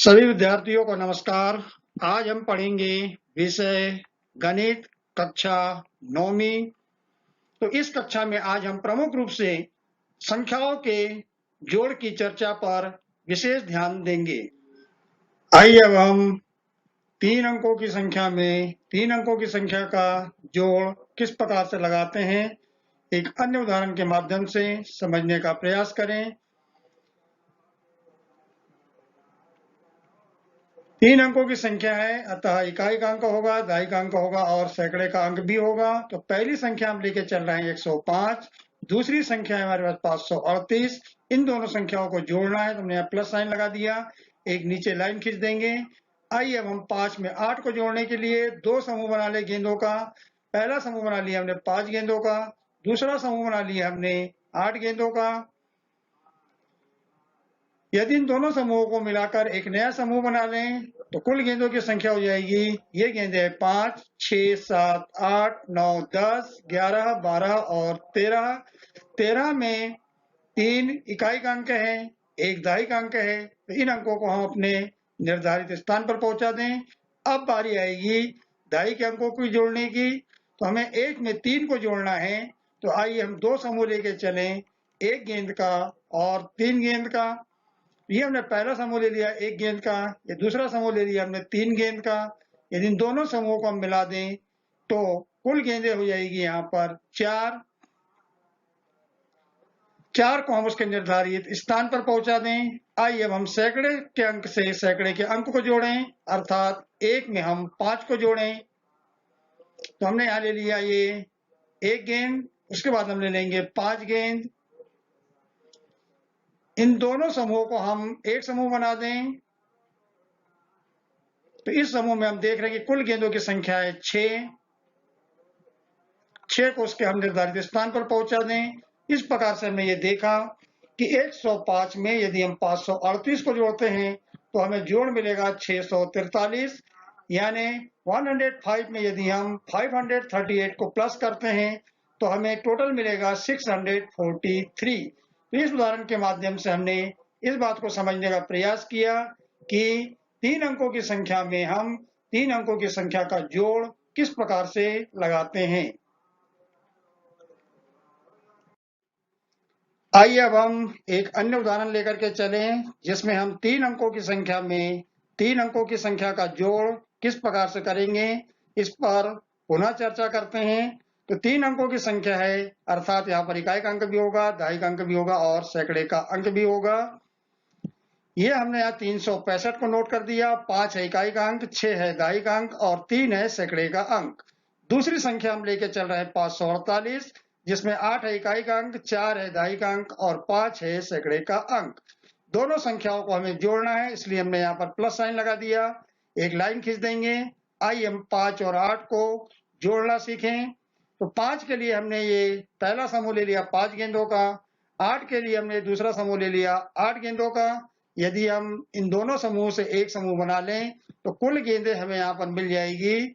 सभी विद्यार्थियों को नमस्कार। आज हम पढ़ेंगे विषय गणित कक्षा 9वीं। तो इस कक्षा में आज हम प्रमुख रूप से संख्याओं के जोड़ की चर्चा पर विशेष ध्यान देंगे। आइए अब हम 3 अंकों की संख्या में 3 अंकों की संख्या का जोड़ किस प्रकार से लगाते हैं, एक अन्य उदाहरण के माध्यम से समझने का प्रयास करें। 3 अंकों की संख्या है, अतः इकाई का अंक होगा, दहाई का अंक होगा और सैकड़े का अंक भी होगा। तो पहली संख्या हम लेके चल रहे हैं 105, दूसरी संख्या है हमारे पास 538। इन दोनों संख्याओं को जोड़ना है तो हमने यहाँ प्लस साइन लगा दिया, एक नीचे लाइन खींच देंगे। आइए अब हम 5 में 8 को जोड़ने के लिए दो समूह बना ले गेंदों का। पहला समूह बना लिया हमने 5 गेंदों का, दूसरा समूह बना लिया हमने 8 गेंदों का। यदि इन दोनों समूहों को मिलाकर एक नया समूह बना लें तो कुल गेंदों की संख्या हो जाएगी, ये गेंदे हैं 5, 6, 7, 8, 9, 10, 11, 12 और 13। 13 में 3 इकाई का अंक है, एक दहाई का अंक है। तो इन अंकों को हम अपने निर्धारित स्थान पर पहुंचा दें। अब बारी आएगी दहाई के अंकों को जोड़ने की। तो हमें 1 में 3 को जोड़ना है। तो आइए हम दो समूह लेके चलें, एक गेंद का और 3 गेंद का। ये हमने पहला समूह ले लिया 1 गेंद का, ये दूसरा समूह ले लिया हमने 3 गेंद का। यदि इन दोनों समूहों को हम मिला दें तो कुल गेंदें हो जाएगी यहाँ पर 4। 4 को हम उसके निर्धारित स्थान पर पहुंचा दें। आइए अब हम सैकड़े के अंक से सैकड़े के अंक को जोड़ें, अर्थात 1 में हम 5 को जोड़ें। तो हमने यहाँ ले लिया ये 1 गेंद, उसके बाद हम ले लेंगे 5 गेंद। इन दोनों समूहों को हम एक समूह बना दें। तो इस समूह में हम देख रहे हैं कि कुल गेंदों की संख्या है 6। 6 को उसके हम निर्धारित स्थान पर पहुंचा दें। इस प्रकार से हमने ये देखा कि 105 में यदि हम 538 को जोड़ते हैं तो हमें जोड़ मिलेगा 643। यानी 105 में यदि हम 538 को प्लस करते हैं तो हमें टोटल मिलेगा 643। तो इस उदाहरण के माध्यम से हमने इस बात को समझने का प्रयास किया कि 3 अंकों की संख्या में हम 3 अंकों की संख्या का जोड़ किस प्रकार से लगाते हैं। आइए अब हम एक अन्य उदाहरण लेकर के चलें जिसमें हम 3 अंकों की संख्या में 3 अंकों की संख्या का जोड़ किस प्रकार से करेंगे, इस पर पुनः चर्चा करते हैं। तो 3 अंकों की संख्या है, अर्थात यहाँ पर इकाई का अंक भी होगा, दहाई का अंक भी होगा और सैकड़े का अंक भी होगा। ये हमने यहाँ 365 को नोट कर दिया। 5 है इकाई का अंक, 6 है दहाई का अंक और 3 है सैकड़े का अंक। दूसरी संख्या हम लेके चल रहे हैं 548, जिसमें 8 है इकाई का अंक, 4 है दहाई का अंक और 5 है सैकड़े का अंक। दोनों संख्याओं को हमें जोड़ना है, इसलिए हमने यहाँ पर प्लस साइन लगा दिया, एक लाइन खींच देंगे। आइए हम 5 और 8 को जोड़ना सीखें। तो 5 के लिए हमने ये पहला समूह ले लिया 5 गेंदों का, 8 के लिए हमने दूसरा समूह ले लिया 8 गेंदों का। यदि हम इन दोनों समूह से एक समूह बना लें तो कुल गेंदें हमें यहाँ पर मिल जाएगी।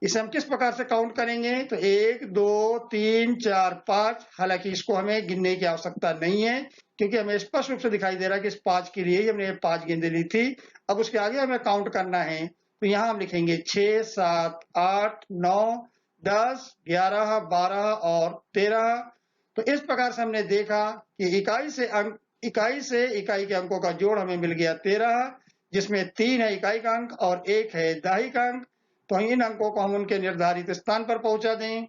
इसे हम किस प्रकार से काउंट करेंगे, तो 1, 2, 3, 4, 5। हालांकि इसको हमें गिनने की आवश्यकता नहीं है क्योंकि हमें स्पष्ट रूप से दिखाई दे रहा है कि इस 5 के लिए ही हमने 5 गेंदें ली थी। अब उसके आगे हमें काउंट करना है, तो यहाँ हम लिखेंगे 6, 7, 8, 9, 10, 11, 12 और 13। तो इस प्रकार से हमने देखा कि इकाई से इकाई के अंकों का जोड़ हमें मिल गया 13, जिसमें 3 है इकाई का अंक और 1 है दहाई का अंक। तो इन अंकों को हम उनके निर्धारित स्थान पर पहुंचा दें।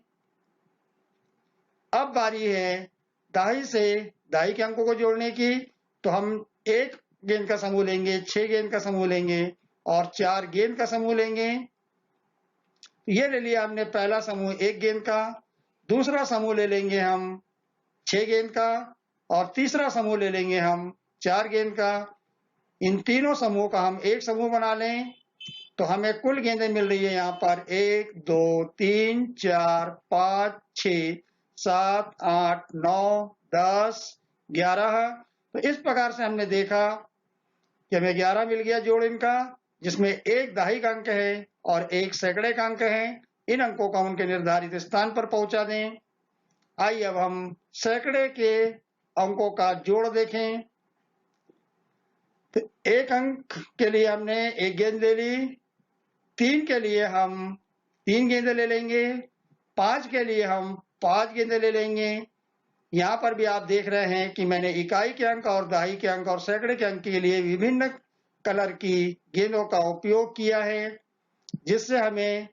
अब बारी है दहाई से दहाई के अंकों को जोड़ने की। तो हम 1 गेंद का समूह लेंगे, 6 गेंद का समूह लेंगे और 4 गेंद का समूह लेंगे। ये ले लिया हमने पहला समूह 1 गेंद का, दूसरा समूह ले लेंगे हम 6 गेंद का और तीसरा समूह ले लेंगे हम 4 गेंद का। इन तीनों समूह का हम एक समूह बना लें तो हमें कुल गेंदें मिल रही है यहाँ पर 1, 2, 3, 4, 5, 6, 7, 8, 9, 10, 11। तो इस प्रकार से हमने देखा कि हमें 11 मिल गया जोड़ इनका, जिसमें एक दहाई का अंक है और एक सैकड़े का अंक है। इन अंकों को हम उनके निर्धारित स्थान पर पहुंचा दें। आइए अब हम सैकड़े के अंकों का जोड़ देखें। तो एक अंक के लिए हमने एक गेंद ले ली, 3 के लिए हम 3 गेंदें ले लेंगे, 5 के लिए हम 5 गेंदें ले लेंगे। यहाँ पर भी आप देख रहे हैं कि मैंने इकाई के अंक और दहाई के अंक और सैकड़े के अंक के लिए विभिन्न कलर की गेंदों का उपयोग किया है, जिससे हमें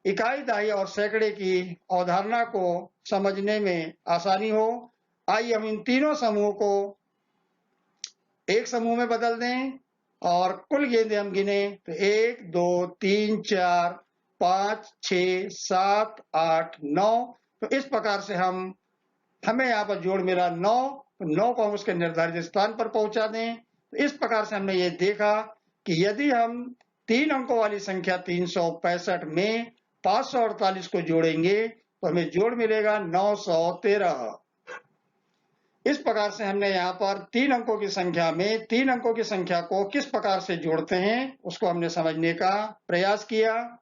इकाई, दहाई और सैकड़े की अवधारणा को समझने में आसानी हो। आइए हम इन तीनों समूह को एक समूह में बदल दें और कुल गेंदें हम गिने तो 1, 2, 3, 4, 5, 6, 7, 8, 9। तो इस प्रकार से हमें यहाँ पर जोड़ मिला 9, तो 9 को हम उसके निर्धारित स्थान पर पहुंचा दें। तो इस प्रकार से हमने ये देखा कि यदि हम 3 अंकों वाली संख्या 365 में 548 को जोड़ेंगे तो हमें जोड़ मिलेगा 913। इस प्रकार से हमने यहाँ पर 3 अंकों की संख्या में 3 अंकों की संख्या को किस प्रकार से जोड़ते हैं उसको हमने समझने का प्रयास किया।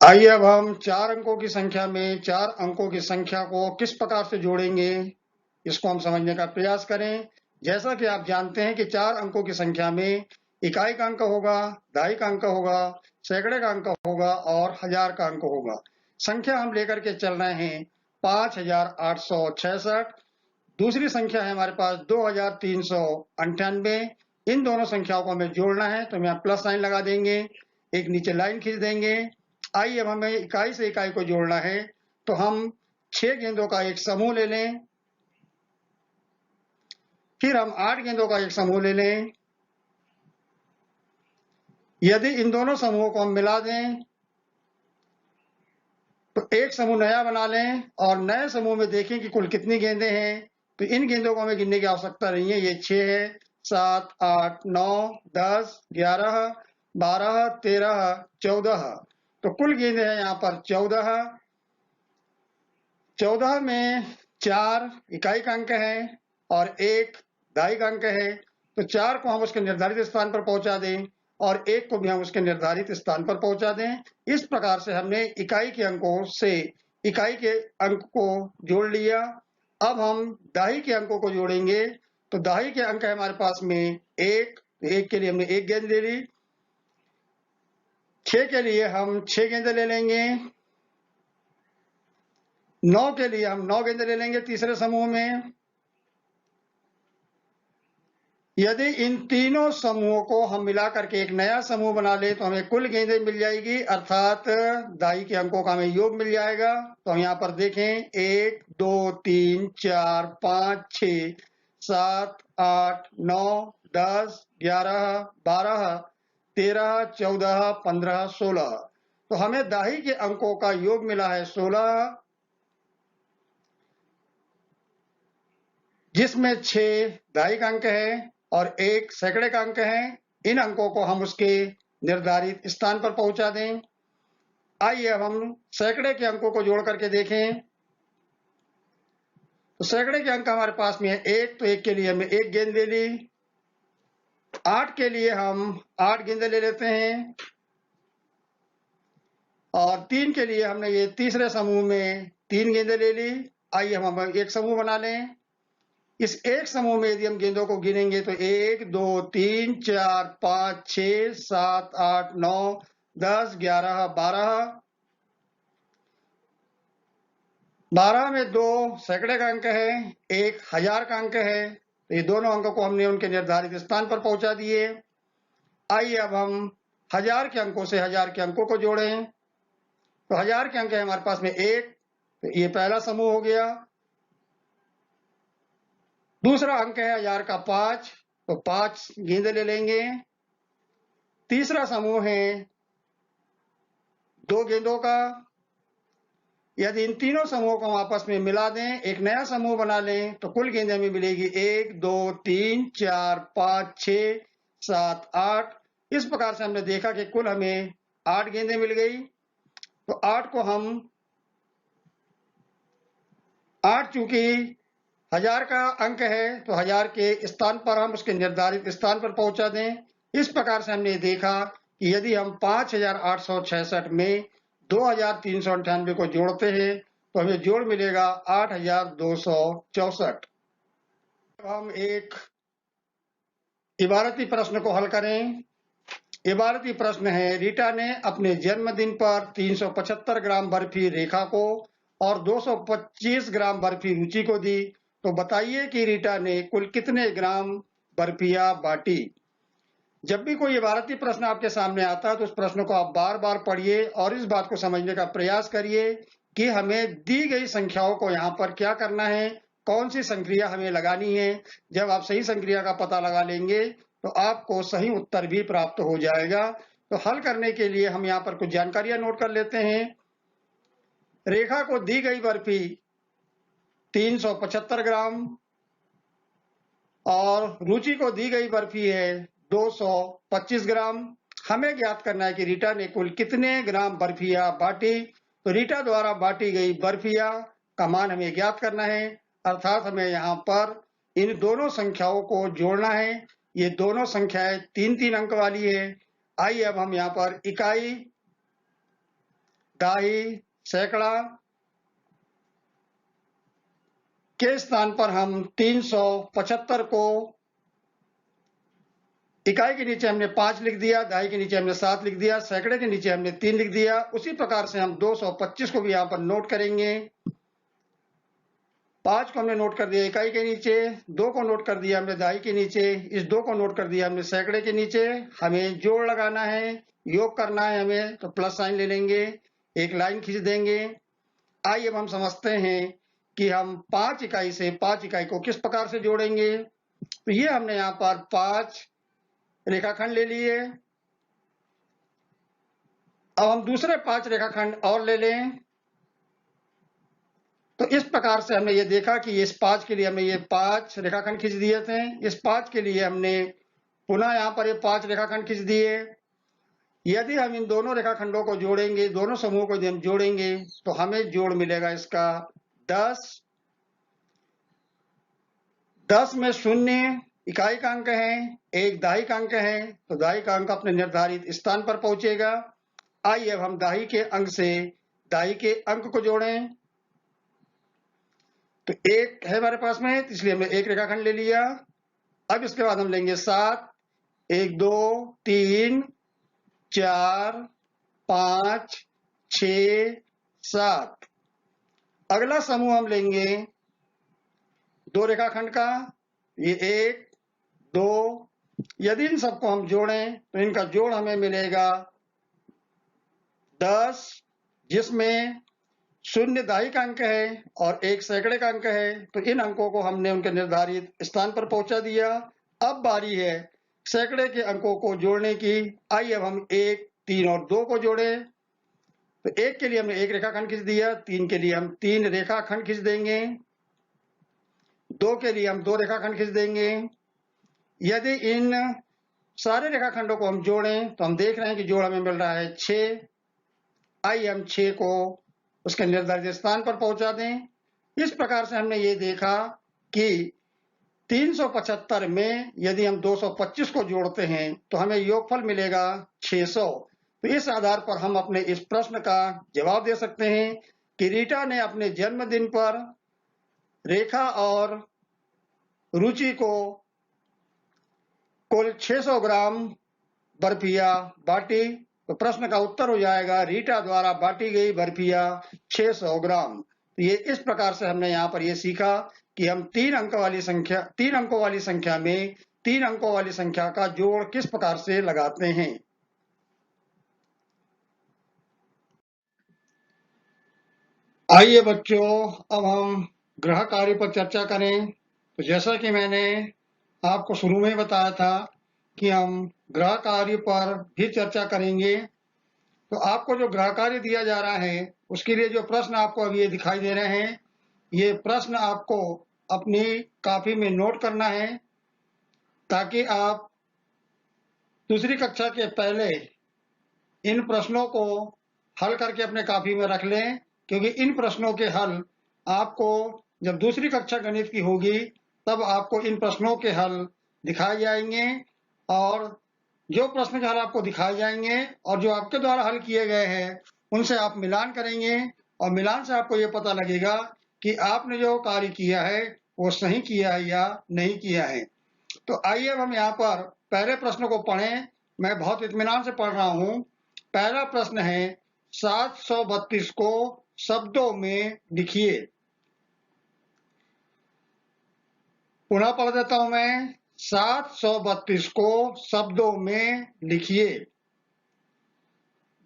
आइए अब हम 4 अंकों की संख्या में 4 अंकों की संख्या को किस प्रकार से जोड़ेंगे इसको हम समझने का प्रयास करें। जैसा कि आप जानते हैं कि 4 अंकों की संख्या में इकाई का अंक होगा, दहाई का अंक होगा, सैकड़े का अंक होगा और हजार का अंक होगा। संख्या हम लेकर के चल रहे हैं 5866। दूसरी संख्या है हमारे पास 2398। इन दोनों संख्याओं को हमें जोड़ना है तो हम यहाँ प्लस साइन लगा देंगे, एक नीचे लाइन खींच देंगे। आइए अब हमें इकाई से इकाई को जोड़ना है तो हम 6 गेंदों का एक समूह ले लें, फिर हम 8 गेंदों का एक समूह ले लें। यदि इन दोनों समूहों को हम मिला दें तो एक समूह नया बना लें और नए समूह में देखें कि कुल कितनी गेंदें हैं। तो इन गेंदों को हमें गिनने की आवश्यकता नहीं है, ये 6 है, 7, 8, 9, 10, 11, 12, 13, 14। तो कुल गेंदें हैं यहाँ पर 14। 14 में 4 इकाई का अंक है और 1 दहाई का अंक है। तो 4 को हम उसके निर्धारित स्थान पर पहुंचा दें और 1 को भी हम उसके निर्धारित स्थान पर पहुंचा दें। इस प्रकार से हमने इकाई के अंकों से इकाई के अंक को जोड़ लिया। अब हम दहाई के अंकों को जोड़ेंगे तो दहाई के अंक है हमारे पास में 1, 1 के लिए हमने 1 गेंद ले ली। 6 के लिए हम 6 गेंदें ले लेंगे। 9 के लिए हम 9 गेंदें ले लेंगे तीसरे समूह में। यदि इन तीनों समूहों को हम मिला करके एक नया समूह बना ले तो हमें कुल गेंदें मिल जाएगी, अर्थात दहाई के अंकों का हमें योग मिल जाएगा। तो हम यहाँ पर देखें 1, 2, 3, 4, 5, 6, 7, 8, 9, 10, 11, 12, 13, 14, 15, 16। तो हमें दहाई के अंकों का योग मिला है 16, जिसमें 6 दहाई का अंक है और 1 सैकड़े का अंक है। इन अंकों को हम उसके निर्धारित स्थान पर पहुंचा दें। आइए अब हम सैकड़े के अंकों को जोड़ करके देखें। तो सैकड़े के अंक हमारे पास में है 1, तो 1 के लिए हमने 1 गेंद ले ली। 8 के लिए हम 8 गेंदें ले लेते हैं और 3 के लिए हमने ये तीसरे समूह में 3 गेंदें ले ली। आइए हम एक समूह बना लें। इस एक समूह में यदि हम गेंदों को गिनेंगे तो 1, 2, 3, 4, 5, 6, 7, 8, 9, 10, 11, 12। 12 में 2 सैकड़े का अंक है, 1 हजार का अंक है। तो ये दोनों अंकों को हमने उनके निर्धारित स्थान पर पहुंचा दिए। आइए अब हम हजार के अंकों से हजार के अंकों को जोड़ें। तो हजार के अंक है हमारे पास में 1, तो ये पहला समूह हो गया। दूसरा अंक है हजार का 5, तो 5 गेंदें ले लेंगे। तीसरा समूह है 2 गेंदों का। यदि इन तीनों समूहों को हम आपस में मिला दें, एक नया समूह बना लें, तो कुल गेंदें हमें मिलेगी 1, 2, 3, 4, 5, 6, 7, 8। इस प्रकार से हमने देखा कि कुल हमें 8 गेंदें मिल गई। तो 8 को हम 8 चूंकि हजार का अंक है तो हजार के स्थान पर हम उसके निर्धारित स्थान पर पहुंचा दें। इस प्रकार से हमने देखा कि यदि हम 5866 में 2398 को जोड़ते हैं तो हमें जोड़ मिलेगा 8264। हम एक इबारती प्रश्न को हल करें। इबारती प्रश्न है, रीटा ने अपने जन्मदिन पर 375 ग्राम बर्फी रेखा को और 225 ग्राम बर्फी रुचि को दी, तो बताइए कि रीटा ने कुल कितने ग्राम बर्फियां बांटी। जब भी कोई इबारती प्रश्न आपके सामने आता है तो उस प्रश्न को आप बार बार पढ़िए और इस बात को समझने का प्रयास करिए कि हमें दी गई संख्याओं को यहाँ पर क्या करना है, कौन सी संक्रिया हमें लगानी है। जब आप सही संक्रिया का पता लगा लेंगे तो आपको सही उत्तर भी प्राप्त हो जाएगा। तो हल करने के लिए हम यहाँ पर कुछ जानकारियां नोट कर लेते हैं। रेखा को दी गई बर्फी 375 ग्राम और रुचि को दी गई बर्फी है 225 ग्राम। हमें ज्ञात करना है कि रीटा ने कुल कितने ग्राम बर्फियां बांटी। तो रीटा द्वारा बांटी गई बर्फियां का मान हमें ज्ञात करना है, अर्थात हमें यहाँ पर इन दोनों संख्याओं को जोड़ना है। ये दोनों संख्याएं 3-3 अंक वाली है। आइए अब हम यहाँ पर इकाई, दाही, सैकड़ा के स्थान पर हम 375 को इकाई के नीचे हमने 5 लिख दिया, दाई के नीचे हमने 7 लिख दिया, सैकड़े के नीचे हमने 3 लिख दिया। उसी प्रकार से हम 225 को भी यहाँ पर नोट करेंगे। 5 को हमने नोट कर दिया इकाई के नीचे, 2 को नोट कर दिया हमने दाई के नीचे, इस 2 को नोट कर दिया हमने सैकड़े के नीचे। हमें जोड़ लगाना है, योग करना है हमें, तो प्लस साइन ले लेंगे, एक लाइन खींच देंगे। आइए अब हम समझते हैं कि हम 5 इकाई से 5 इकाई को किस प्रकार से जोड़ेंगे। तो ये हमने यहाँ पर 5 रेखाखंड ले लिए। अब हम दूसरे 5 रेखाखंड और ले लें। तो इस प्रकार से हमने ये देखा कि इस 5 के लिए हमने ये 5 रेखाखंड खींच दिए थे। इस 5 के लिए हमने पुनः यहाँ पर ये 5 रेखाखंड खींच दिए। यदि हम इन दोनों रेखाखंडों को जोड़ेंगे, दोनों समूह को यदि हम जोड़ेंगे तो हमें जोड़ मिलेगा इसका 10। 10 में 0 इकाई का अंक है, 1 दाही का अंक है, तो दाही का अंक अपने निर्धारित स्थान पर पहुंचेगा। आइए अब हम दाही के अंक से दाही के अंक को जोड़ें। तो 1 है हमारे पास में, इसलिए हमने 1 रेखाखंड ले लिया। अब इसके बाद हम लेंगे 7, 1 2 3 4 5 6 7। अगला समूह हम लेंगे 2 रेखाखंड का, ये 1 2। यदि इन सबको हम जोड़ें तो इनका जोड़ हमें मिलेगा 10, जिसमें 0 दाही का अंक है और 1 सैकड़े का अंक है। तो इन अंकों को हमने उनके निर्धारित स्थान पर पहुंचा दिया। अब बारी है सैकड़े के अंकों को जोड़ने की। आइए अब हम 1 3 और 2 को जोड़ें। तो 1 के लिए हमने 1 रेखाखंड खींच दिया, 3 के लिए हम 3 रेखाखंड खींच देंगे, 2 के लिए हम 2 रेखाखंड खींच देंगे। यदि इन सारे रेखाखंडों को हम जोड़ें तो हम देख रहे हैं कि जोड़ हमें मिल रहा है 6। आइए हम 6 को उसके निर्धारित स्थान पर पहुंचा दें। इस प्रकार से हमने ये देखा कि 375 में यदि हम 225 को जोड़ते हैं तो हमें योगफल मिलेगा 600। तो इस आधार पर हम अपने इस प्रश्न का जवाब दे सकते हैं कि रीटा ने अपने जन्मदिन पर रेखा और रुचि को कुल 600 ग्राम बर्फियां बांटी। तो प्रश्न का उत्तर हो जाएगा रीटा द्वारा बांटी गई बर्फियां 600 ग्राम। तो ये इस प्रकार से हमने यहाँ पर ये सीखा कि हम 3 अंकों वाली संख्या में 3 अंकों वाली संख्या का जोड़ किस प्रकार से लगाते हैं। आइए बच्चों, अब हम ग्रह कार्य पर चर्चा करें। तो जैसा कि मैंने आपको शुरू में बताया था कि हम ग्रह कार्य पर भी चर्चा करेंगे। तो आपको जो ग्रह कार्य दिया जा रहा है उसके लिए जो प्रश्न आपको अभी ये दिखाई दे रहे हैं, ये प्रश्न आपको अपनी कॉपी में नोट करना है ताकि आप दूसरी कक्षा के पहले इन प्रश्नों को हल करके अपने कॉपी में रख लें, क्योंकि इन प्रश्नों के हल आपको जब दूसरी कक्षा गणित की होगी तब आपको इन प्रश्नों के हल दिखाए जाएंगे। और जो प्रश्न के हल आपको दिखाए जाएंगे और जो आपके द्वारा हल किए गए हैं उनसे आप मिलान करेंगे और मिलान से आपको ये पता लगेगा कि आपने जो कार्य किया है वो सही किया है या नहीं किया है। तो आइए अब हम यहाँ पर पहले प्रश्न को पढ़ें। मैं बहुत इत्मीनान से पढ़ रहा हूँ। पहला प्रश्न है 732 को शब्दों में लिखिए। पुनः पढ़ देता हूं मैं। 732 को शब्दों में लिखिए।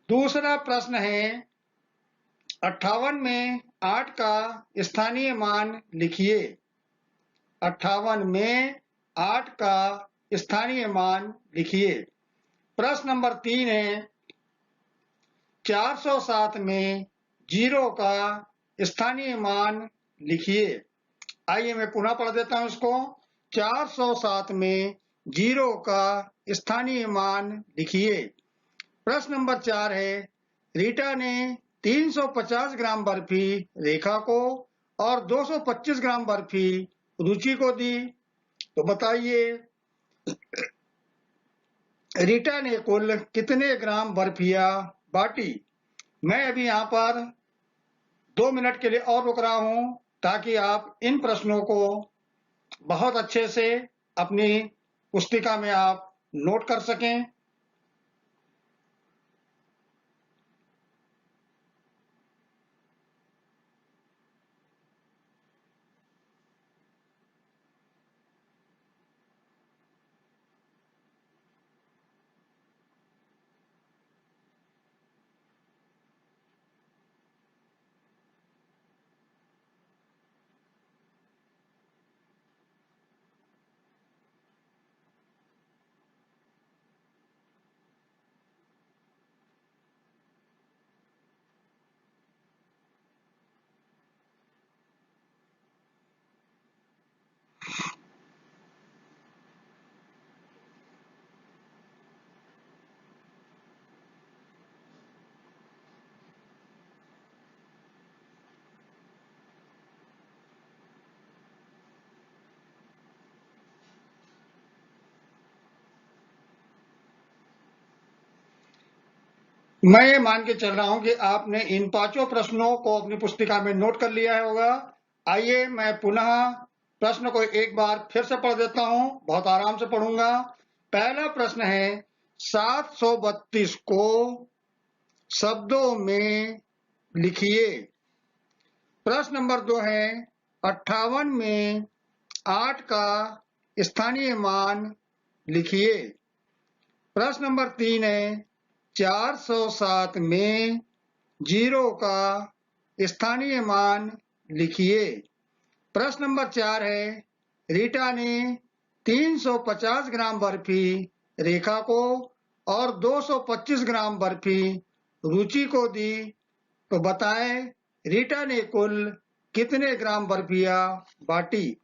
दूसरा प्रश्न है 58 में 8 का स्थानीय मान लिखिए। 58 में 8 का स्थानीय मान लिखिए। प्रश्न नंबर 3 है 407 में 0 का स्थानीय मान लिखिए। आइए मैं पुनः पढ़ देता हूं इसको। 407 में 0 का स्थानीय मान लिखिए। प्रश्न नंबर 4 है रीटा ने 350 ग्राम बर्फी रेखा को और 225 ग्राम बर्फी रुचि को दी। तो बताइए रीटा ने कुल कितने ग्राम बर्फियां बांटी। मैं अभी यहाँ पर 2 मिनट के लिए और रुक रहा हूं ताकि आप इन प्रश्नों को बहुत अच्छे से अपनी पुस्तिका में आप नोट कर सकें। मैं ये मान के चल रहा हूं कि आपने इन 5 प्रश्नों को अपनी पुस्तिका में नोट कर लिया होगा। आइए मैं पुनः प्रश्न को एक बार फिर से पढ़ देता हूं। बहुत आराम से पढ़ूंगा। पहला प्रश्न है 732 को शब्दों में लिखिए। प्रश्न नंबर 2 है 58 में 8 का स्थानीय मान लिखिए। प्रश्न नंबर 3 है 407 में 0 का स्थानीय मान लिखिए। प्रश्न नंबर 4 है रीटा ने 350 ग्राम बर्फी रेखा को और 225 ग्राम बर्फी रुचि को दी। तो बताएं रीटा ने कुल कितने ग्राम बर्फियां बांटी।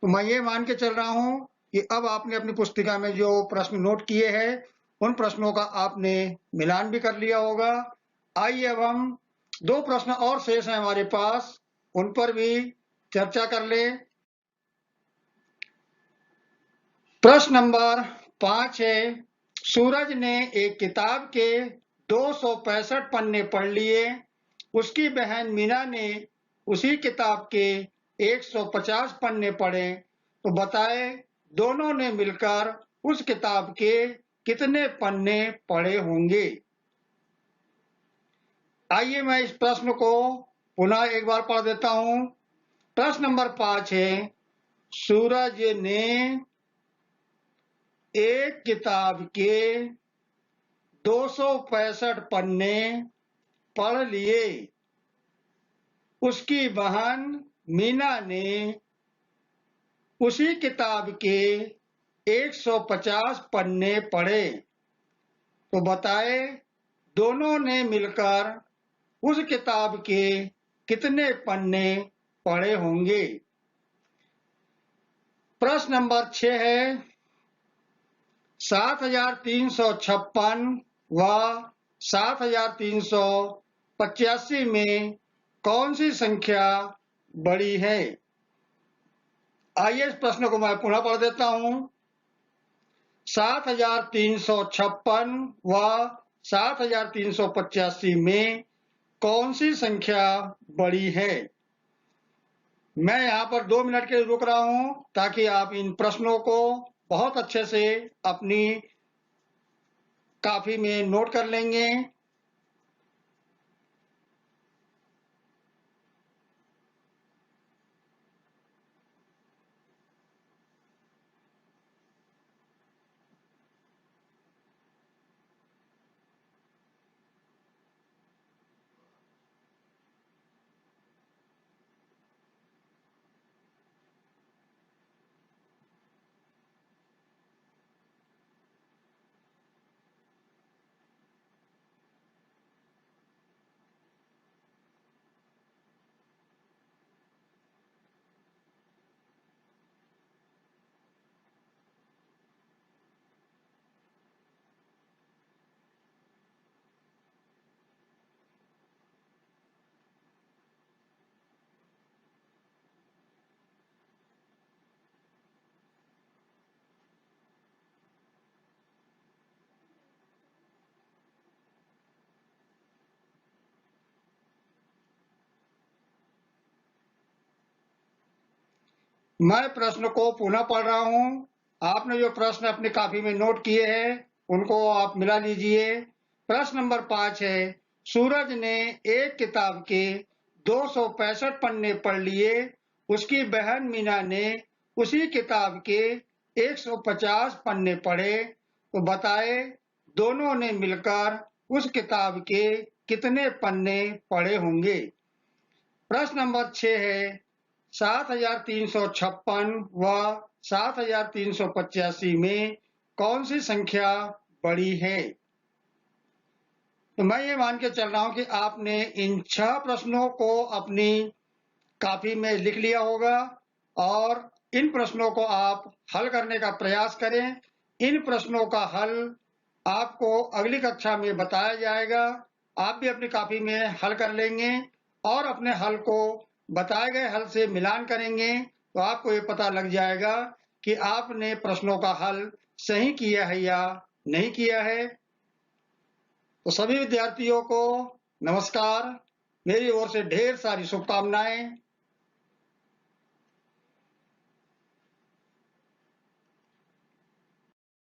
तो मैं ये मान के चल रहा हूं कि अब आपने अपनी पुस्तिका में जो प्रश्न नोट किए हैं उन प्रश्नों का आपने मिलान भी कर लिया होगा। आइए अब हम 2 प्रश्न और शेष हैं हमारे पास, उन पर भी चर्चा कर लें। प्रश्न नंबर 5 है सूरज ने एक किताब के 265 पन्ने पढ़ लिए। उसकी बहन मीना ने उसी किताब के 150 पन्ने पढ़े। तो बताए दोनों ने मिलकर उस किताब के कितने पन्ने पढ़े होंगे। आइए मैं इस प्रश्न को पुनः एक बार पढ़ देता हूं। प्रश्न नंबर 5 है सूरज ने एक किताब के 265 पन्ने पढ़ लिए। उसकी बहन मीना ने उसी किताब के 150 पन्ने पढ़े। तो बताए दोनों ने मिलकर उस किताब के कितने पन्ने पढ़े होंगे। प्रश्न नंबर 6 है 7356 व 7385 में कौन सी संख्या बड़ी है। आइए इस प्रश्न को मैं पुनः पढ़ देता हूं। 7356 व 7385 में कौन सी संख्या बड़ी है। मैं यहाँ पर 2 मिनट के लिए रुक रहा हूँ ताकि आप इन प्रश्नों को बहुत अच्छे से अपनी कॉपी में नोट कर लेंगे। मैं प्रश्न को पुनः पढ़ रहा हूँ। आपने जो प्रश्न अपनी कॉपी में नोट किए हैं उनको आप मिला लीजिए। प्रश्न नंबर 5 है, सूरज ने एक किताब के 265 पन्ने पढ़ लिए। उसकी बहन मीना ने उसी किताब के 150 पन्ने पढ़े। तो बताए दोनों ने मिलकर उस किताब के कितने पन्ने पढ़े होंगे। प्रश्न नंबर 6 है, 7356 व 7385 में कौन सी संख्या बड़ी है। तो मैं ये मान के चल रहा हूं कि आपने इन 6 प्रश्नों को अपनी कॉपी में लिख लिया होगा और इन प्रश्नों को आप हल करने का प्रयास करें। इन प्रश्नों का हल आपको अगली कक्षा में बताया जाएगा। आप भी अपनी कॉपी में हल कर लेंगे और अपने हल को बताए गए हल से मिलान करेंगे तो आपको ये पता लग जाएगा कि आपने प्रश्नों का हल सही किया है या नहीं किया है। तो सभी विद्यार्थियों को नमस्कार। मेरी ओर से ढेर सारी शुभकामनाएं।